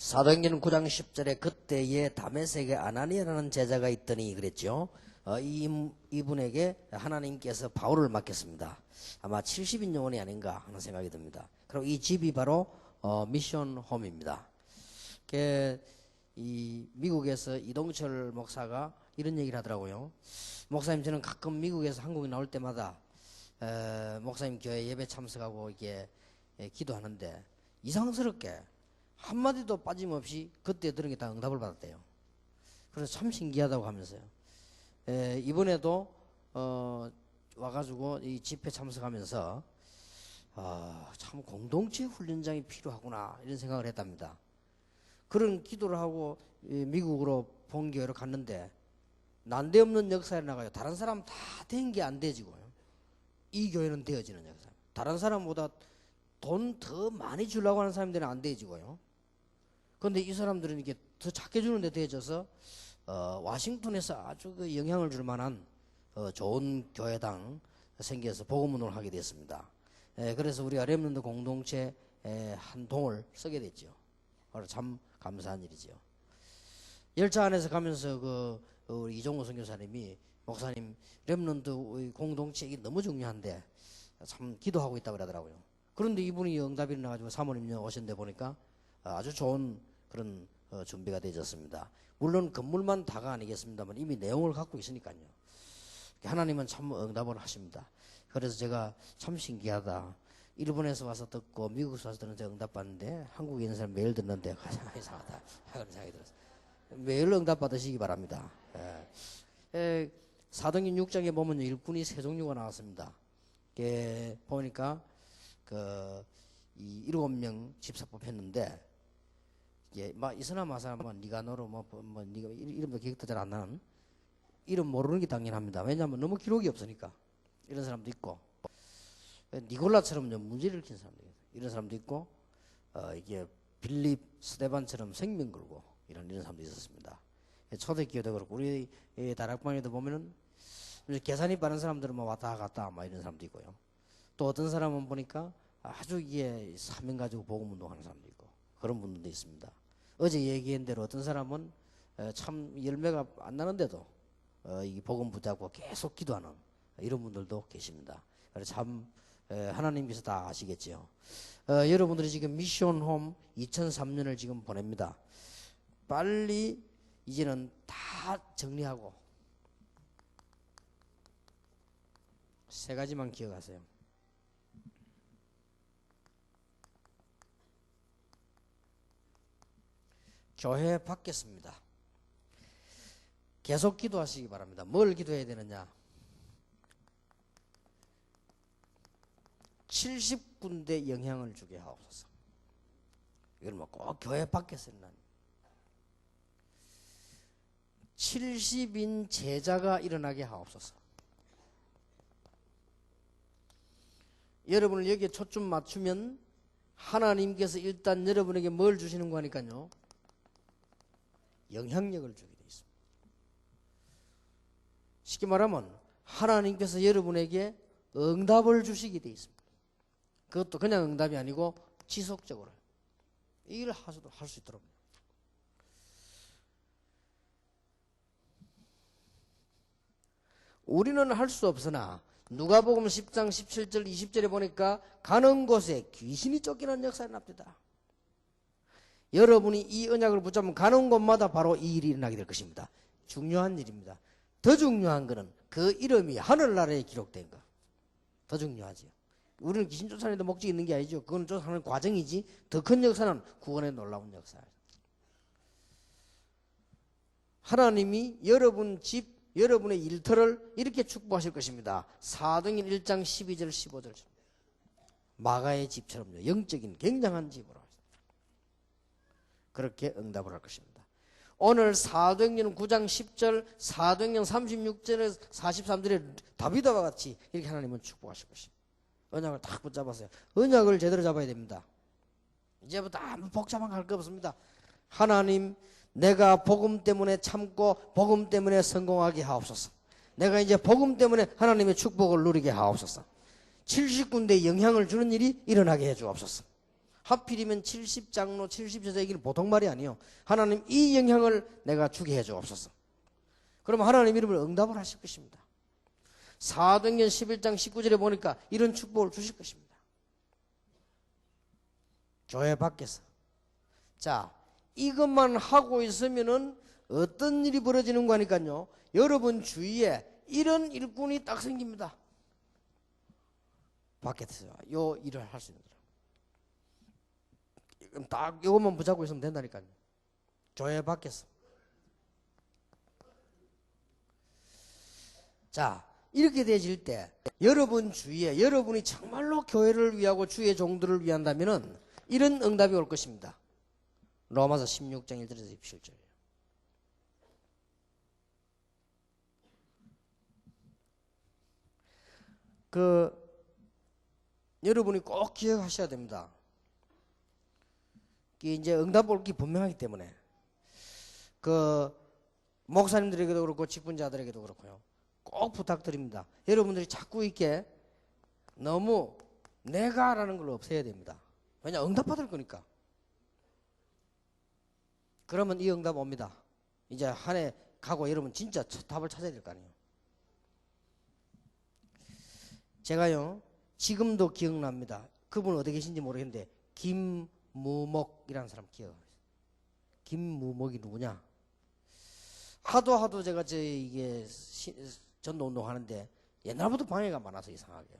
사도행전 9장 10절에 그때에 다메섹에 아나니아라는 제자가 있더니 그랬죠. 이분에게 하나님께서 바울을 맡겼습니다. 아마 70인 요원이 아닌가 하는 생각이 듭니다. 그리고 이 집이 바로 미션 홈입니다. 이 미국에서 이동철 목사가 이런 얘기를 하더라고요. 목사님, 저는 가끔 미국에서 한국에 나올 때마다 목사님 교회 예배 참석하고 이게 기도하는데 이상스럽게 한마디도 빠짐없이 그때 들은 게 다 응답을 받았대요. 그래서 참 신기하다고 하면서요. 이번에도 와가지고 이 집회 참석하면서 참 공동체 훈련장이 필요하구나 이런 생각을 했답니다. 그런 기도를 하고 미국으로 본교회로 갔는데 난데없는 역사에 나가요. 다른 사람 다 된 게 안 되지고요. 이 교회는 되어지는 역사. 다른 사람보다 돈 더 많이 주려고 하는 사람들은 안 되어지고요. 그런데 이 사람들은 이게 더 작게 주는데 되어져서 와싱턴에서 아주 그 영향을 줄 만한 좋은 교회당 생겨서 복음운동을 하게 됐습니다. 그래서 우리가 렘넌트 공동체 한 동을 쓰게 됐죠. 참 감사한 일이죠. 열차 안에서 가면서 우리 이종호 선교사님이 목사님, 렘넌트 공동체 이게 너무 중요한데 참 기도하고 있다고 그러더라고요. 그런데 이분이 응답이 일어나가지고 사모님 오신데 보니까 아주 좋은 그런 준비가 되어졌습니다. 물론 건물만 다가 아니겠습니다만 이미 내용을 갖고 있으니까요. 하나님은 참 응답을 하십니다. 그래서 제가 참 신기하다. 일본에서 와서 듣고 미국에서 와서 듣는 응답 받는데 한국에 있는 사람 매일 듣는데 이상하다 하는 생각이 들었어요. 매일 응답 받으시기 바랍니다. 사도행전 6장에 보면 일꾼이 세 종류가 나왔습니다. 보니까 이 7명 집사법 했는데 이스나 마사 니가노로 니가 이름도 기억도 잘 안 나는 이름 모르는 게 당연합니다. 왜냐하면 너무 기록이 없으니까. 이런 사람도 있고 니골라처럼 문제를 일으킨 사람도 있고 이런 사람도 있고 이게 빌립 스데반처럼 생명 걸고 이런 사람도 있었습니다. 초대교회도 그렇고 우리 다락방에도 보면은 계산이 빠른 사람들은 왔다 갔다 이런 사람도 있고요. 또 어떤 사람은 보니까 아주 이게 사명 가지고 복음 운동하는 사람도 있고 그런 분들도 있습니다. 어제 얘기한 대로 어떤 사람은 참 열매가 안 나는데도 이 복음 붙잡고 계속 기도하는 이런 분들도 계십니다. 그래서 참 하나님께서 다 아시겠죠. 여러분들이 지금 미션홈 2003년을 지금 보냅니다. 빨리 이제는 다 정리하고 세 가지만 기억하세요. 교회 받겠습니다. 계속 기도하시기 바랍니다. 뭘 기도해야 되느냐? 70군데 영향을 주게 하옵소서. 이걸 꼭 교회 밖에서는 70인 제자가 일어나게 하옵소서. 여러분을 여기에 초점 맞추면 하나님께서 일단 여러분에게 뭘 주시는 거니까요. 영향력을 주게 되어 있습니다. 쉽게 말하면 하나님께서 여러분에게 응답을 주시게 되어 있습니다. 그것도 그냥 응답이 아니고 지속적으로 이 일을 할 수 있도록. 우리는 할 수 없으나 누가복음 10장 17절 20절에 보니까 가는 곳에 귀신이 쫓기는 역사가 납니다. 여러분이 이 언약을 붙잡으면 가는 곳마다 바로 이 일이 일어나게 될 것입니다. 중요한 일입니다. 더 중요한 것은 그 이름이 하늘나라에 기록된 것. 더 중요하지요. 우리는 귀신 쫓아내는 데 목적이 있는 게 아니죠. 그건 쫓아내는 과정이지 더 큰 역사는 구원의 놀라운 역사예요. 하나님이 여러분 집, 여러분의 일터를 이렇게 축복하실 것입니다. 사도행전 1장 12절 15절 마가의 집처럼요. 영적인 굉장한 집으로 그렇게 응답을 할 것입니다. 오늘 사도행전 9장 10절, 사도행전 36절에 43절에 다윗과 같이 이렇게 하나님은 축복하실 것입니다. 언약을 딱 붙잡았어요. 언약을 제대로 잡아야 됩니다. 이제부터 아무 복잡한 거 할 거 없습니다. 하나님, 내가 복음 때문에 참고 복음 때문에 성공하게 하옵소서. 내가 이제 복음 때문에 하나님의 축복을 누리게 하옵소서. 70군데 영향을 주는 일이 일어나게 해 주옵소서. 하필이면 70장로 70제자이기는 보통 말이 아니에요. 하나님 이 영향을 내가 주게 해주옵소서. 그러면 하나님 이름을 응답을 하실 것입니다. 사도행전 11장 19절에 보니까 이런 축복을 주실 것입니다. 교회 밖에서. 자, 이것만 하고 있으면은 어떤 일이 벌어지는 거니까요. 여러분 주위에 이런 일꾼이 딱 생깁니다. 밖에서 요 일을 할 수 있는 사람. 딱 이것만 붙잡고 있으면 된다니까요. 교회 밖에서. 자, 이렇게 되질 때 여러분 주위에 여러분이 정말로 교회를 위하고 주의 종들을 위한다면은 이런 응답이 올 것입니다. 로마서 16장 1절에서 17절이에요. 여러분이 꼭 기억하셔야 됩니다. 이제 응답 올 게 분명하기 때문에 목사님들에게도 그렇고 직분자들에게도 그렇고요. 꼭 부탁드립니다. 여러분들이 자꾸 이렇게 너무 내가라는 걸 없애야 됩니다. 왜냐 응답 받을 거니까. 그러면 이 응답 옵니다. 이제 한 해 가고 여러분 진짜 답을 찾아야 될 거 아니에요. 제가요 지금도 기억납니다. 그분 어디 계신지 모르겠는데 김무목이라는 사람 기억해요. 김무목이 누구냐? 하도 제가 이게 전도 운동하는데 옛날부터 방해가 많아서 이상하게요.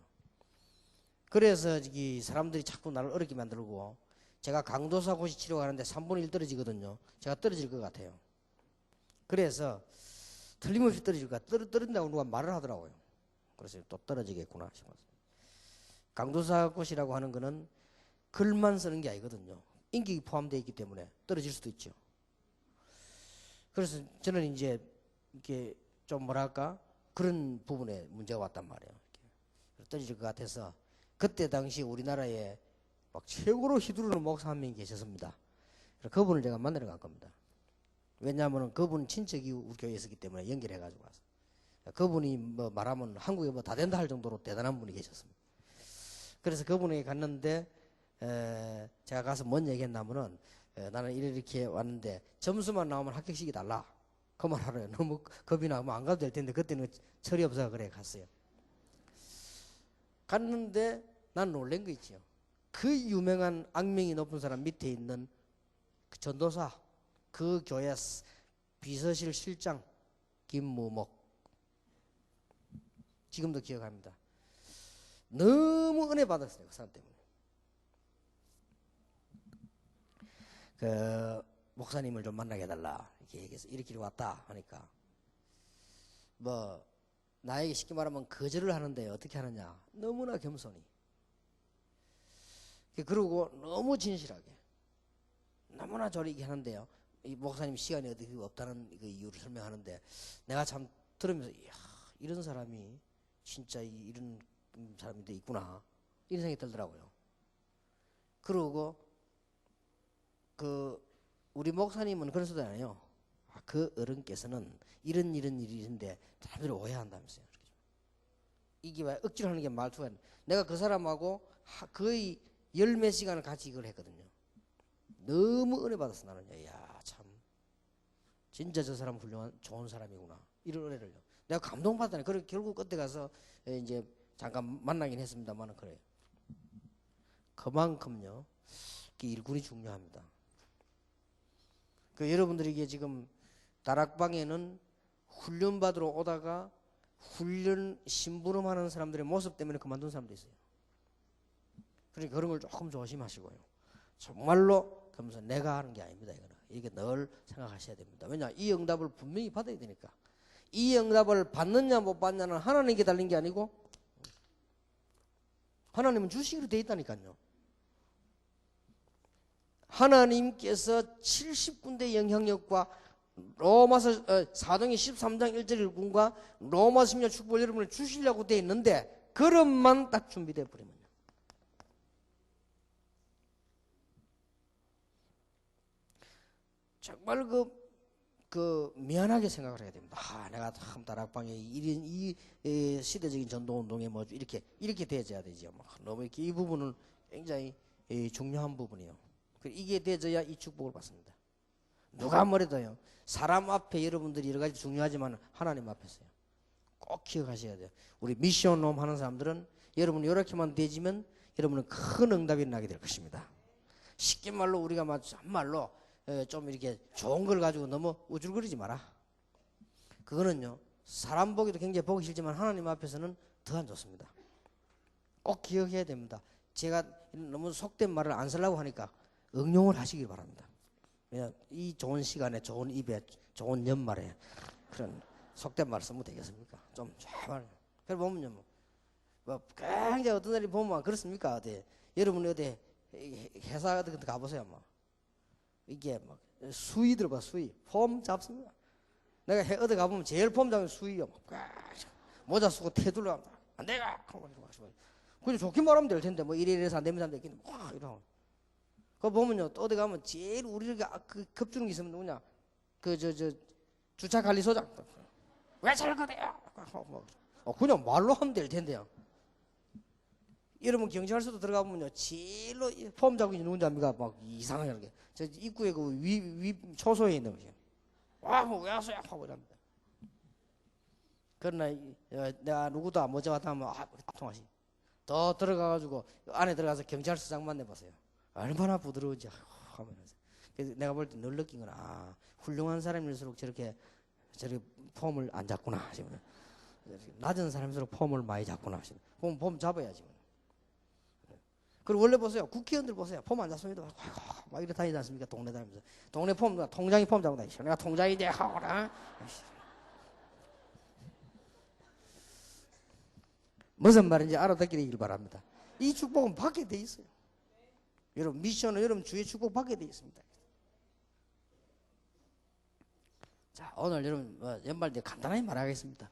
그래서 이 사람들이 자꾸 나를 어렵게 만들고 제가 강도사 고시 치료하는데 3분의 1 떨어지거든요. 제가 떨어질 것 같아요. 그래서 틀림없이 떨어질 것 같아요. 떨어진다고 누가 말을 하더라고요. 그래서 또 떨어지겠구나 싶어서. 강도사 고시라고 하는 거는 글만 쓰는 게 아니거든요. 인격이 포함되어 있기 때문에 떨어질 수도 있죠. 그래서 저는 이제 이렇게 좀 뭐랄까 그런 부분에 문제가 왔단 말이에요. 이렇게 떨어질 것 같아서 그때 당시 우리나라에 막 최고로 휘두르는 목사 한 명이 계셨습니다. 그분을 제가 만나러 갈 겁니다. 왜냐하면 그분 친척이 우리 교회에 있었기 때문에 연결해가지고 와서 그분이 뭐 말하면 한국에 뭐 다 된다 할 정도로 대단한 분이 계셨습니다. 그래서 그분에게 갔는데 제가 가서 뭔 얘기했냐면은 나는 이렇게 왔는데 점수만 나오면 합격식이 달라. 그 말 알아요. 너무 겁이 나면 안 가도 될 텐데 그때는 철이 없어서 그래 갔어요. 갔는데 난 놀란 거 있죠. 그 유명한 악명이 높은 사람 밑에 있는 그 전도사 그 교회 비서실 실장 김무목 지금도 기억합니다. 너무 은혜 받았어요. 그 사람 때문에. 목사님을 좀 만나게 해달라 이렇게 얘기해서 이렇게 왔다 하니까 뭐 나에게 쉽게 말하면 거절을 하는데 어떻게 하느냐 너무나 겸손히 그러고 너무 진실하게 너무나 저리게 하는데요. 이 목사님 시간이 어떻게 없다는 그 이유를 설명하는데 내가 참 들으면서 이야, 이런 사람이 진짜 이런 사람이 있구나 이런 생각이 들더라고요. 그러고 우리 목사님은 그런 소리 안 해요. 그 어른께서는 이런 일인데 사람들이 오해한다면서요. 이게 왜 억지로 하는 게 말투가 내가 그 사람하고 거의 열몇 시간을 같이 이걸 했거든요. 너무 은혜 받았어 나는. 야 참 진짜 저 사람 훌륭한 좋은 사람이구나 이런 은혜를요. 내가 감동받다네. 그래 결국 끝에 가서 이제 잠깐 만나긴 했습니다만은 그래요. 그만큼요 일꾼이 중요합니다. 여러분들에게 지금 다락방에는 훈련 받으러 오다가 훈련 심부름하는 사람들의 모습 때문에 그만둔 사람도 있어요. 그러니까 그런 걸 조금 조심하시고요. 정말로 그러면서 내가 하는 게 아닙니다. 이거는 이게 늘 생각하셔야 됩니다. 왜냐 이 응답을 분명히 받아야 되니까. 이 응답을 받느냐 못 받느냐는 하나님께 달린 게 아니고 하나님은 주시기로 돼 있다니까요. 하나님께서 70군데 영향력과 로마서 사도행전 13장 1절 1군과 로마서 10년 축복을 여러분을 주시려고 돼 있는데 그릇만 딱 준비되어 버리면요. 정말 미안하게 생각을 해야 됩니다. 내가 참 다락방에 이 시대적인 전도운동에 뭐 이렇게 되어야 되죠. 너무 이렇게 이 부분을 굉장히 중요한 부분이에요. 이게 되어야 이 축복을 받습니다. 누가 뭐래도요. 사람 앞에 여러분들이 여러 가지 중요하지만 하나님 앞에서요. 꼭 기억하셔야 돼요. 우리 미션홈 하는 사람들은 여러분 이렇게만 되지면 여러분은 큰 응답이 일어나게 될 것입니다. 쉽게 말로 우리가 참말로 좀 이렇게 좋은 걸 가지고 너무 우쭐거리지 마라. 그거는요. 사람 보기도 굉장히 보기 싫지만 하나님 앞에서는 더 안 좋습니다. 꼭 기억해야 됩니다. 제가 너무 속된 말을 안 쓰려고 하니까 응용을 하시길 바랍니다. 이 좋은 시간에 좋은 입에 좋은 연말에 그런 속된 말을 쓰면 되겠습니까? 좀 제발. 그래 보면요. 뭐 굉장히 어떤 날이 보면 그렇습니까? 어디 여러분 어디 회사 같은 데 가보세요. 뭐 이게 막 수위 들어봐. 수위 폼 잡습니다. 내가 어디 가보면 제일 폼 잡는 수위요. 모자 쓰고 테둘러 안 돼가 그냥 좋게 말하면 될 텐데 뭐 이래서 안 되면 안 되겠네. 이러고 그거 보면요. 또 어디 가면 제일 우리가 겁주는 게 있으면 누구냐? 주차 관리소장. 왜 저런 거대요? 그냥 말로 하면 될 텐데요. 여러분 경찰서도 들어가 보면요. 제일로 폼 잡고 있는 누군지 압니까? 막 이상하게 하는 게. 저 입구에 그 위 초소에 있는 거죠. 뭐 왜 왔어요? 하고 이랍니다. 그러나 내가 누구도 안 모자왔다 하면 통하시. 더 들어가가지고 안에 들어가서 경찰서장 만나보세요. 얼마나 부드러운지 하면서. 그래서 내가 볼 때 늘 느낀 건 훌륭한 사람일수록 저렇게 폼을 안 잡구나 하시면 낮은 사람일수록 폼을 많이 잡구나 하시면 폼 잡아야지. 그리고 원래 보세요. 국회의원들 보세요. 폼 안 잡습니다. 막 이래 다니지 않습니까? 동네 다니면서. 동네 폼, 통장이 폼 잡고 다니시죠. 내가 통장인데 하거라. 무슨 말인지 알아듣게 되길 바랍니다. 이 축복은 받게 돼 있어요. 여러분 미션은 여러분 주의 축복 받게 돼 있습니다. 자 오늘 여러분 연말 때 간단하게 말하겠습니다.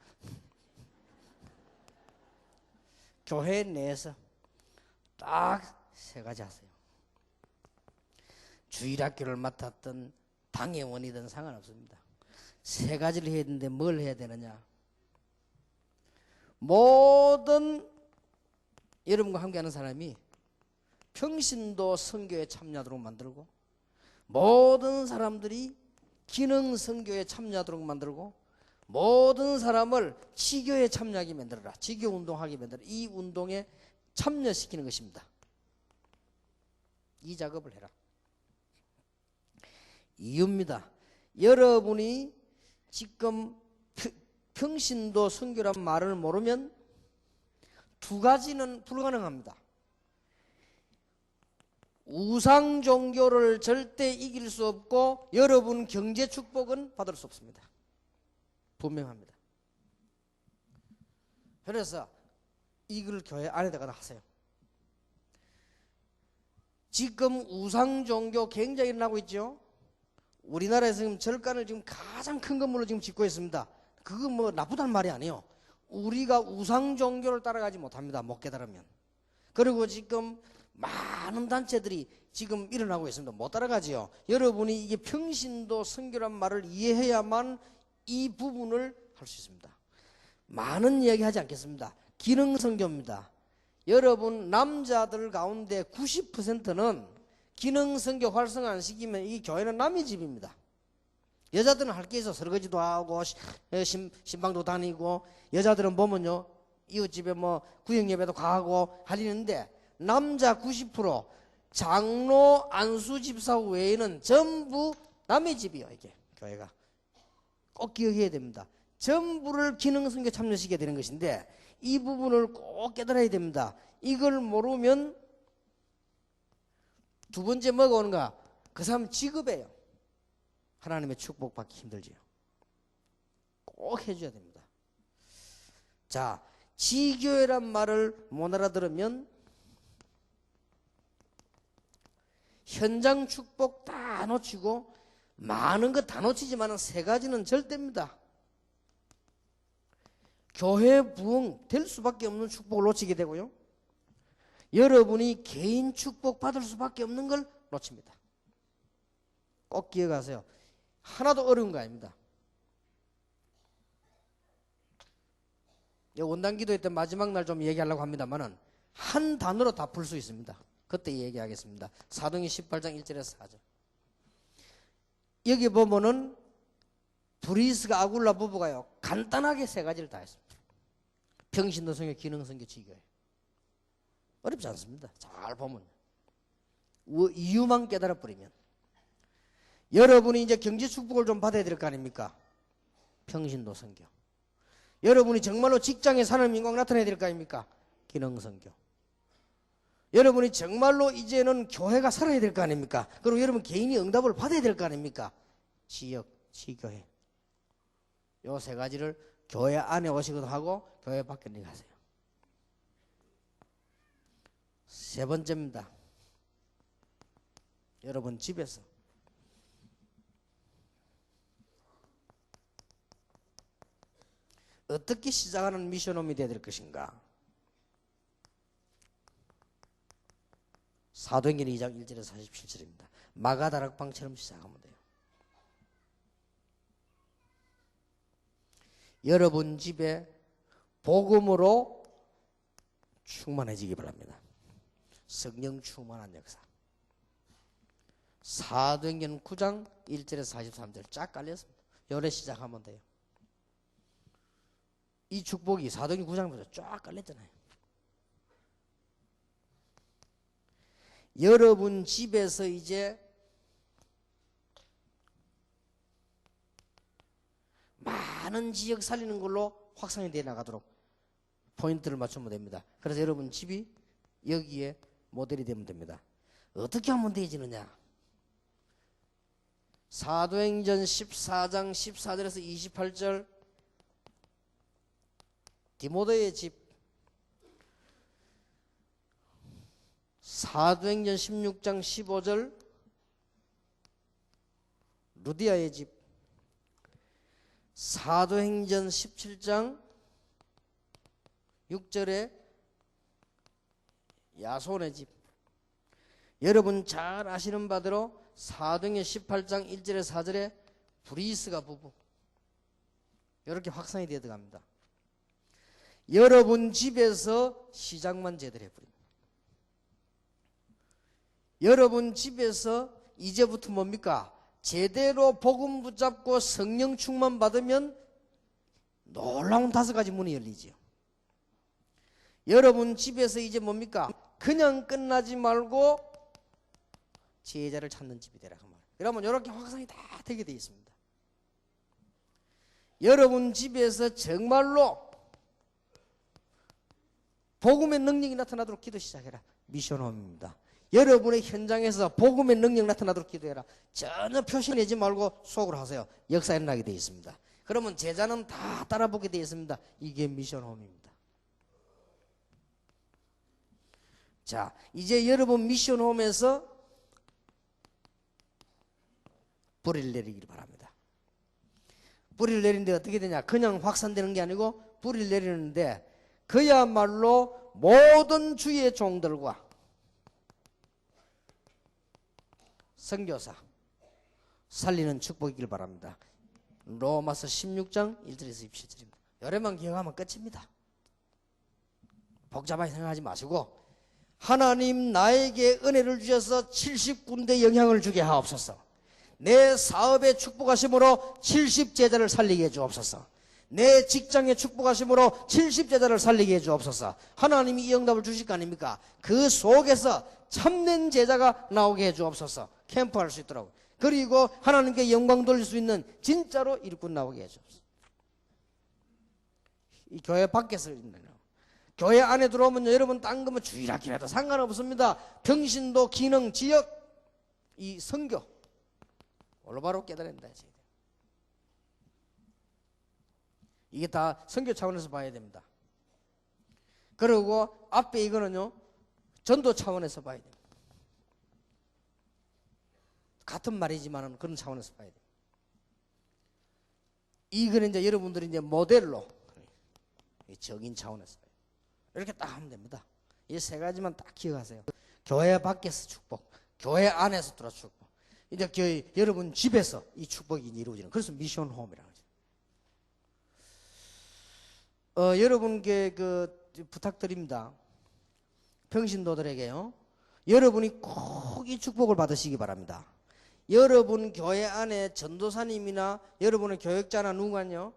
교회 내에서 딱 세 가지 하세요. 주일학교를 맡았던 당회원이든 상관없습니다. 세 가지를 해야 되는데 뭘 해야 되느냐? 모든 여러분과 함께하는 사람이 평신도 선교에 참여하도록 만들고 모든 사람들이 기능 선교에 참여하도록 만들고 모든 사람을 지교에 참여하게 만들어라. 지교 운동하게 만들어라. 이 운동에 참여시키는 것입니다. 이 작업을 해라. 이유입니다. 여러분이 지금 평신도 선교란 말을 모르면 두 가지는 불가능합니다. 우상 종교를 절대 이길 수 없고 여러분 경제 축복은 받을 수 없습니다. 분명합니다. 그래서 이걸 교회 안에다가 하세요. 지금 우상 종교 굉장히 일어나고 있죠. 우리나라에서 지금 절간을 지금 가장 큰 건물로 지금 짓고 있습니다. 그거 뭐 나쁘다는 말이 아니에요. 우리가 우상 종교를 따라가지 못합니다. 못 깨달으면. 그리고 지금 많은 단체들이 지금 일어나고 있습니다. 못 따라가지요. 여러분이 이게 평신도 선교란 말을 이해해야만 이 부분을 할 수 있습니다. 많은 이야기 하지 않겠습니다. 기능 선교입니다. 여러분 남자들 가운데 90%는 기능 선교 활성 안 시키면 이 교회는 남의 집입니다. 여자들은 할 게 있어. 설거지도 하고 신방도 다니고 여자들은 보면요 이웃집에 뭐 구역예배도 가고 하리는데 남자 90% 장로 안수 집사 외에는 전부 남의 집이요. 이게 교회가 꼭 기억해야 됩니다. 전부를 기능 선교 참여시켜야 되는 것인데 이 부분을 꼭 깨달아야 됩니다. 이걸 모르면 두 번째 뭐가 오는가? 그 사람 직업이에요. 하나님의 축복받기 힘들지요. 꼭 해줘야 됩니다. 자, 지교회란 말을 못 알아들으면 현장 축복 다 놓치고 많은 것 다 놓치지만 세 가지는 절대입니다. 교회 부흥 될 수밖에 없는 축복을 놓치게 되고요. 여러분이 개인 축복 받을 수밖에 없는 걸 놓칩니다. 꼭 기억하세요. 하나도 어려운 거 아닙니다. 원단 기도회 때 마지막 날 좀 얘기하려고 합니다만은 한 단어로 다 풀 수 있습니다. 그때 얘기하겠습니다. 사도행전 18장 1절에서 4절. 여기 보면은 브리스가 아굴라 부부가요 간단하게 세 가지를 다 했습니다. 평신도 성교, 기능 성교, 지교회. 어렵지 않습니다. 잘 보면 이유만 깨달아 버리면. 여러분이 이제 경제 축복을 좀 받아야 될 거 아닙니까? 평신도 성교. 여러분이 정말로 직장에 사는 민광 나타내야 될 거 아닙니까? 기능 성교. 여러분이 정말로 이제는 교회가 살아야 될 거 아닙니까? 그리고 여러분 개인이 응답을 받아야 될 거 아닙니까? 지역, 지교회. 요 세 가지를 교회 안에 오시기도 하고 교회 밖에 가세요. 세 번째입니다. 여러분 집에서 어떻게 시작하는 미션홈이 되어야 될 것인가? 사도행전 2장 1절에서 47절입니다. 마가다락방처럼 시작하면 돼요. 여러분 집에 복음으로 충만해지기 바랍니다. 성령 충만한 역사. 사도행전 9장 1절에서 43절 쫙 깔렸습니다. 요래 시작하면 돼요. 이 축복이 사도행전 9장부터 쫙 깔렸잖아요. 여러분 집에서 이제 많은 지역 살리는 걸로 확산이 되어 나가도록 포인트를 맞추면 됩니다. 그래서 여러분 집이 여기에 모델이 되면 됩니다. 어떻게 하면 되어지느냐? 사도행전 14장 14절에서 28절 디모데의 집, 사도행전 16장 15절 루디아의 집, 사도행전 17장 6절에 야손의 집. 여러분 잘 아시는 바대로 사도행전 18장 1절에 4절에 브리스가 부부. 이렇게 확산이 되어 들어갑니다. 여러분 집에서 시작만 제대로 해버립니다. 여러분 집에서 이제부터 뭡니까? 제대로 복음 붙잡고 성령 충만 받으면 놀라운 5가지 문이 열리지요. 여러분 집에서 이제 뭡니까? 그냥 끝나지 말고 제자를 찾는 집이 되라 그 말이에요. 그러면 이렇게 확산이 다 되게 되어 있습니다. 여러분 집에서 정말로 복음의 능력이 나타나도록 기도 시작해라. 미션홈입니다. 여러분의 현장에서 복음의 능력 나타나도록 기도해라. 전혀 표시내지 말고 속으로 하세요. 역사 일어나게 되어 있습니다. 그러면 제자는 다 따라보게 되어 있습니다. 이게 미션홈입니다. 자, 이제 여러분 미션홈에서 뿌리를 내리기를 바랍니다. 뿌리를 내리는데 어떻게 되냐? 그냥 확산되는 게 아니고 뿌리를 내리는데 그야말로 모든 주의 종들과 선교사 살리는 축복이길 바랍니다. 로마서 16장 1절에서 27절입니다. 요래만 기억하면 끝입니다. 복잡하게 생각하지 마시고 하나님 나에게 은혜를 주셔서 70군데 영향을 주게 하옵소서. 내 사업에 축복하심으로 70제자를 살리게 해주옵소서. 내 직장에 축복하심으로 70제자를 살리게 해주옵소서. 하나님이 이 응답을 주실 거 아닙니까? 그 속에서 참된 제자가 나오게 해주옵소서. 캠프할 수 있도록. 그리고 하나님께 영광 돌릴 수 있는 진짜로 일꾼 나오게 해주옵소서. 이 교회 밖에서 있는 교회 안에 들어오면 여러분 딴 거면 주일학기라도 상관없습니다. 평신도, 기능, 지역, 이 선교 올바로 깨달은다. 이게 다 선교 차원에서 봐야 됩니다. 그리고 앞에 이거는요 전도 차원에서 봐야 됩니다. 같은 말이지만 그런 차원에서 봐야 돼요. 이거는 이제 여러분들이 이제 모델로 적인 차원에서 봐요. 이렇게 딱 하면 됩니다. 이 세 가지만 딱 기억하세요. 교회 밖에서 축복, 교회 안에서 들어 축복. 이제 교회, 여러분 집에서 이 축복이 이루어지는. 그래서 미션 홈이라고 하죠. 여러분께 부탁드립니다. 평신도들에게요. 여러분이 꼭 이 축복을 받으시기 바랍니다. 여러분 교회 안에 전도사님이나 여러분의 교역자나 누군가요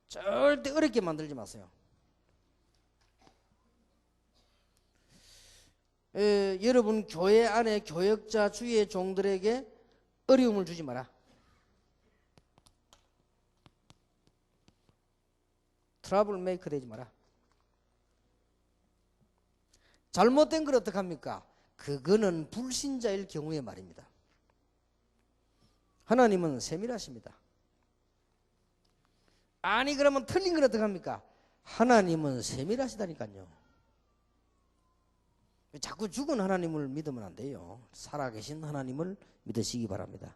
절대 어렵게 만들지 마세요. 여러분 교회 안에 교역자 주의 종들에게 어려움을 주지 마라. 트러블 메이커 되지 마라. 잘못된 걸 어떡합니까? 그거는 불신자일 경우에 말입니다. 하나님은 세밀하십니다. 아니 그러면 틀린 건 어떡합니까? 하나님은 세밀하시다니까요. 자꾸 죽은 하나님을 믿으면 안 돼요. 살아계신 하나님을 믿으시기 바랍니다.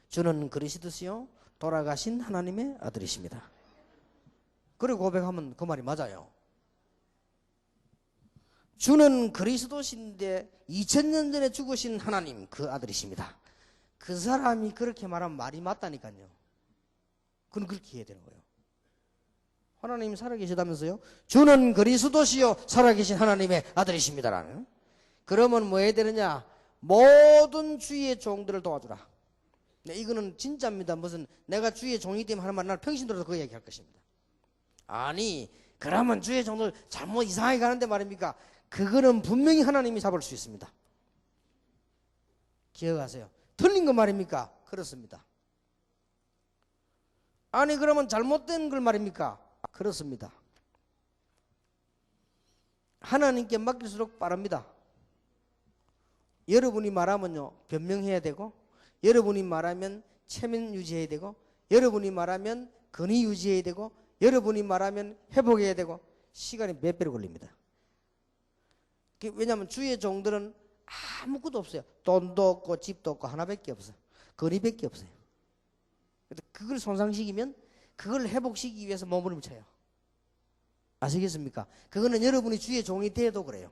주는 그리스도시요 돌아가신 하나님의 아들이십니다. 그리고 고백하면 그 말이 맞아요. 주는 그리스도신데 2000년 전에 죽으신 하나님 그 아들이십니다. 그 사람이 그렇게 말하면 말이 맞다니까요. 그건 그렇게 해야 되는 거예요. 하나님 살아계시다면서요? 주는 그리스도시요 살아계신 하나님의 아들이십니다라는. 그러면 뭐 해야 되느냐? 모든 주의 종들을 도와주라. 네, 이거는 진짜입니다. 무슨 내가 주의 종이 되면 하는 말 날 평신 들어서 그 얘기할 것입니다. 아니 그러면 주의 종들 잘못 이상하게 가는데 말입니까? 그거는 분명히 하나님이 잡을 수 있습니다. 기억하세요. 틀린 거 말입니까? 그렇습니다. 아니 그러면 잘못된 걸 말입니까? 그렇습니다. 하나님께 맡길수록 빠릅니다. 여러분이 말하면요 변명해야 되고, 여러분이 말하면 체면 유지해야 되고, 여러분이 말하면 근위 유지해야 되고, 여러분이 말하면 회복해야 되고, 시간이 몇 배로 걸립니다. 왜냐하면 주의 종들은 아무것도 없어요. 돈도 없고 집도 없고 하나밖에 없어요. 근위밖에 없어요. 그걸 손상시키면 그걸 회복시키기 위해서 몸부림쳐요. 아시겠습니까? 그거는 여러분이 주의 종이 돼도 그래요.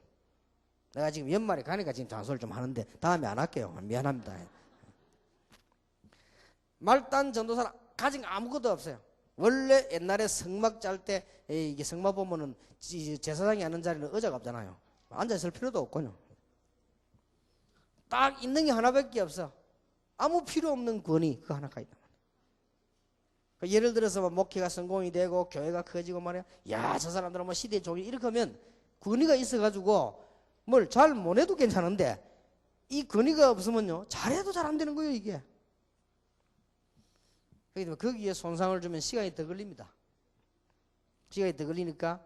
내가 지금 연말에 가니까 지금 잔소리를 좀 하는데 다음에 안 할게요. 미안합니다. 말단 전도사는 가진 아무것도 없어요. 원래 옛날에 성막 짤 때 이게 성막 보면은 제사장이 앉는 자리는 의자가 없잖아요. 앉아있을 필요도 없거든요. 딱 있는 게 하나밖에 없어. 아무 필요 없는 권위 그거 하나가 있다. 예를 들어서 목회가 성공이 되고 교회가 커지고 말이야. 야, 저 사람들은 뭐 시대의 종이 이렇게 하면 권위가 있어가지고 뭘 잘 못해도 괜찮은데 이 권위가 없으면요 잘해도 잘 안 되는 거예요 이게. 그렇기 때문에 거기에 손상을 주면 시간이 더 걸립니다. 시간이 더 걸리니까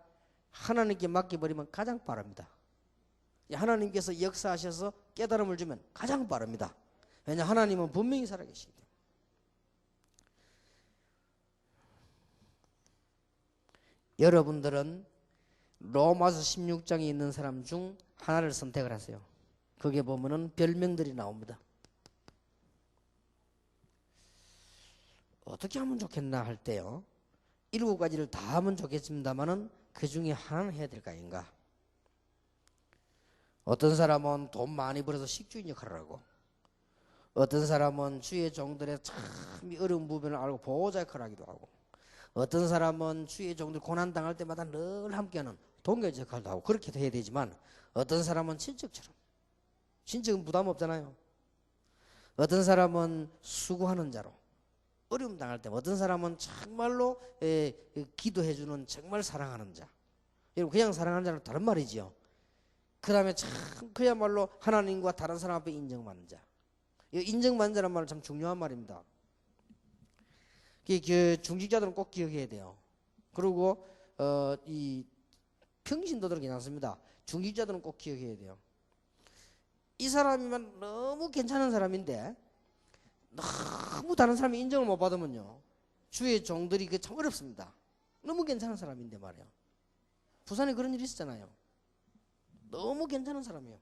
하나님께 맡겨버리면 가장 빠릅니다. 하나님께서 역사하셔서 깨달음을 주면 가장 빠릅니다. 왜냐 하나님은 분명히 살아계시기 때문에. 여러분들은 로마서 16장에 있는 사람 중 하나를 선택을 하세요. 거기에 보면은 별명들이 나옵니다. 어떻게 하면 좋겠나 할 때요 7가지를 다 하면 좋겠습니다만은 그 중에 하나는 해야 될 거 아닌가. 어떤 사람은 돈 많이 벌어서 식주인 역할을 하고, 어떤 사람은 주의 종들의 참 어려운 부분을 알고 보호자 역할을 하기도 하고, 어떤 사람은 주의 종들 고난당할 때마다 늘 함께하는 동료자 역할도 하고, 그렇게도 해야 되지만 어떤 사람은 친척처럼, 친척은 부담 없잖아요. 어떤 사람은 수고하는 자로 어려움 당할 때, 어떤 사람은 정말로 기도해주는 정말 사랑하는 자. 여러분 그냥 사랑하는 자는 다른 말이지요. 그 다음에 참 그야말로 하나님과 다른 사람 앞에 인정받는 자. 인정받는 자란 말은 참 중요한 말입니다. 그 중직자들은 꼭 기억해야 돼요. 그리고 이 평신도들은 괜찮습니다. 중직자들은 꼭 기억해야 돼요. 이 사람이면 너무 괜찮은 사람인데 너무 다른 사람이 인정을 못 받으면요 주의 종들이 그 참 어렵습니다. 너무 괜찮은 사람인데 말이에요. 부산에 그런 일이 있었잖아요. 너무 괜찮은 사람이에요.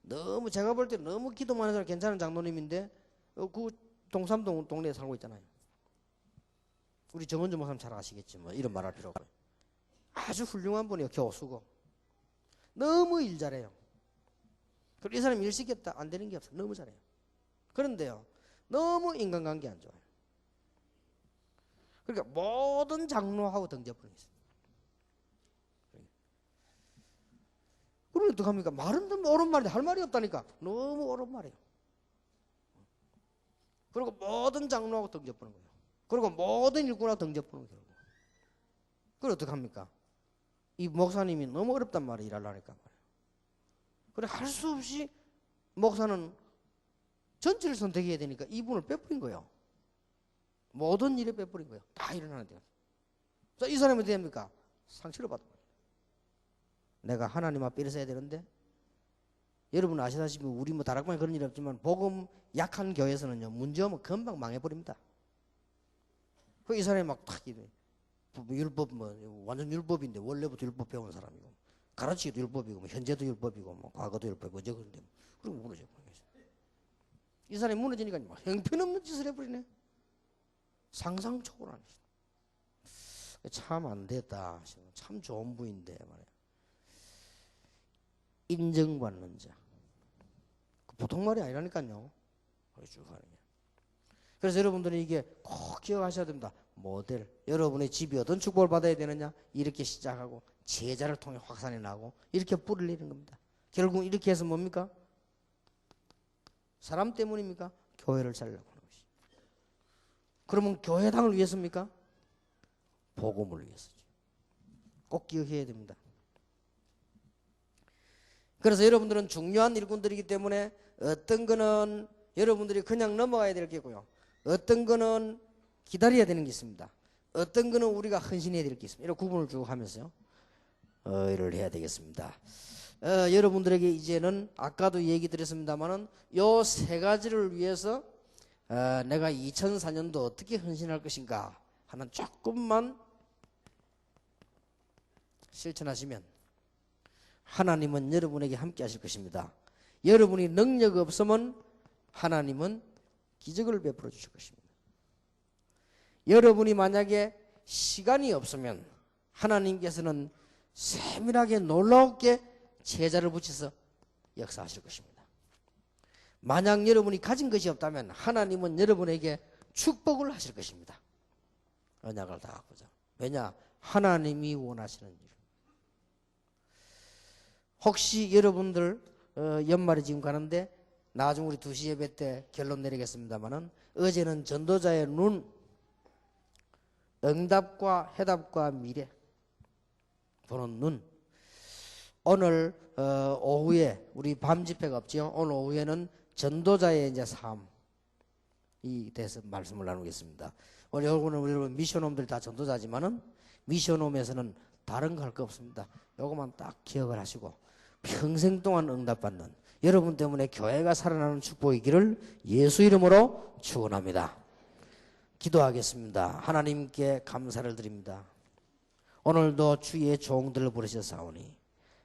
너무 제가 볼 때 너무 기도 많은 사람 괜찮은 장로님인데 그 동삼동 동네에 살고 있잖아요. 우리 정은주 목사님 잘 아시겠지 뭐 이런 말할 필요 없고요. 아주 훌륭한 분이에요. 교수고 너무 일 잘해요. 그리고 이 사람 일 시켰다 안 되는 게 없어요. 너무 잘해요. 그런데요 너무 인간관계 안 좋아요. 그러니까 모든 장로하고 등져버리고 있어요. 그럼 그럼 어떡합니까? 말은 너무 옳은 말인데 할 말이 없다니까. 너무 옳은 말이에요. 그리고 모든 장로하고 등접보는 거예요. 그리고 모든 일꾼하고 등접보는 거예요. 그럼 어떡합니까? 이 목사님이 너무 어렵단 말이에요. 일하려니까 말이에요. 그래 할 수 없이 목사는 전체를 선택해야 되니까 이분을 빼버린 거예요. 모든 일에 빼버린 거예요. 다 일어나는데. 이 사람이 어떻게 합니까? 상처를 받아요. 내가 하나님 앞에 일어서야 되는데, 여러분 아시다시피 우리 뭐 다락방에 그런 일이 없지만 복음 약한 교회에서는요, 문제오면 금방 망해버립니다. 이 사람이 막 탁 이래. 율법 뭐 완전 율법인데 원래부터 율법 배운 사람이고, 가르치기도 율법이고, 뭐 현재도 율법이고, 뭐 과거도 율법이고, 어제 그런데 그리고 무너져 버려요. 이 사람이 무너지니까 뭐 형편없는 짓을 해버리네. 상상 초월하네. 참 안 됐다. 참 좋은 부인데 말이야. 인정받는 자. 보통 말이 아니라니까요. 그래서 여러분들은 이게 꼭 기억하셔야 됩니다. 모델. 여러분의 집이 어떤 축복을 받아야 되느냐? 이렇게 시작하고 제자를 통해 확산해 나고 이렇게 뿌리를 내리는 겁니다. 결국 이렇게 해서 뭡니까? 사람 때문입니까? 교회를 살려고 하는 것이. 그러면 교회당을 위해서입니까? 복음을 위해서죠. 꼭 기억해야 됩니다. 그래서 여러분들은 중요한 일꾼들이기 때문에 어떤 거는 여러분들이 그냥 넘어가야 될 게고요. 어떤 거는 기다려야 되는 게 있습니다. 어떤 거는 우리가 헌신해야 될 게 있습니다. 이런 구분을 쭉 하면서요. 일을 해야 되겠습니다. 여러분들에게 이제는 아까도 얘기 드렸습니다만은 요 세 가지를 위해서 내가 2004년도 어떻게 헌신할 것인가 하는 조금만 실천하시면 하나님은 여러분에게 함께 하실 것입니다. 여러분이 능력 없으면 하나님은 기적을 베풀어 주실 것입니다. 여러분이 만약에 시간이 없으면 하나님께서는 세밀하게 놀랍게 제자를 붙여서 역사하실 것입니다. 만약 여러분이 가진 것이 없다면 하나님은 여러분에게 축복을 하실 것입니다. 언약을 다 갖고자. 왜냐? 하나님이 원하시는 일. 혹시 여러분들 연말이 지금 가는데 나중 우리 2시 예배 때 결론 내리겠습니다만은 어제는 전도자의 눈, 응답과 해답과 미래 보는 눈. 오늘 오후에 우리 밤 집회가 없죠. 오늘 오후에는 전도자의 이제 삶이 대해서 말씀을 나누겠습니다. 오늘 여러분 미션홈들이 다 전도자지만은 미션홈에서는 다른 거 할 거 없습니다. 요것만 딱 기억을 하시고 평생 동안 응답받는 여러분 때문에 교회가 살아나는 축복이기를 예수 이름으로 축원합니다. 기도하겠습니다. 하나님께 감사를 드립니다. 오늘도 주의 종들을 부르셔사오니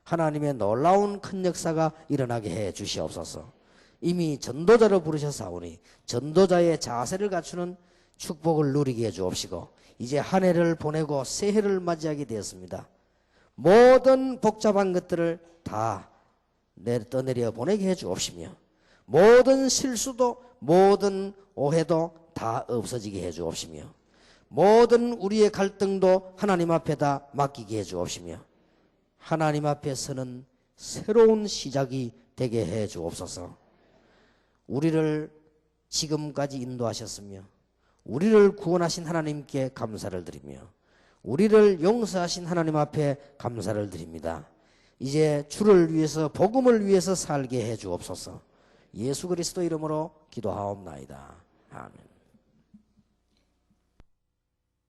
하나님의 놀라운 큰 역사가 일어나게 해 주시옵소서. 이미 전도자로 부르셔사오니 전도자의 자세를 갖추는 축복을 누리게 해 주옵시고 이제 한 해를 보내고 새 해를 맞이하게 되었습니다. 모든 복잡한 것들을 다 떠내려 보내게 해 주옵시며 모든 실수도 모든 오해도 다 없어지게 해 주옵시며 모든 우리의 갈등도 하나님 앞에 다 맡기게 해 주옵시며 하나님 앞에서는 새로운 시작이 되게 해 주옵소서. 우리를 지금까지 인도하셨으며 우리를 구원하신 하나님께 감사를 드리며 우리를 용서하신 하나님 앞에 감사를 드립니다. 이제 주를 위해서 복음을 위해서 살게 해 주옵소서. 예수 그리스도 이름으로 기도하옵나이다. 아멘.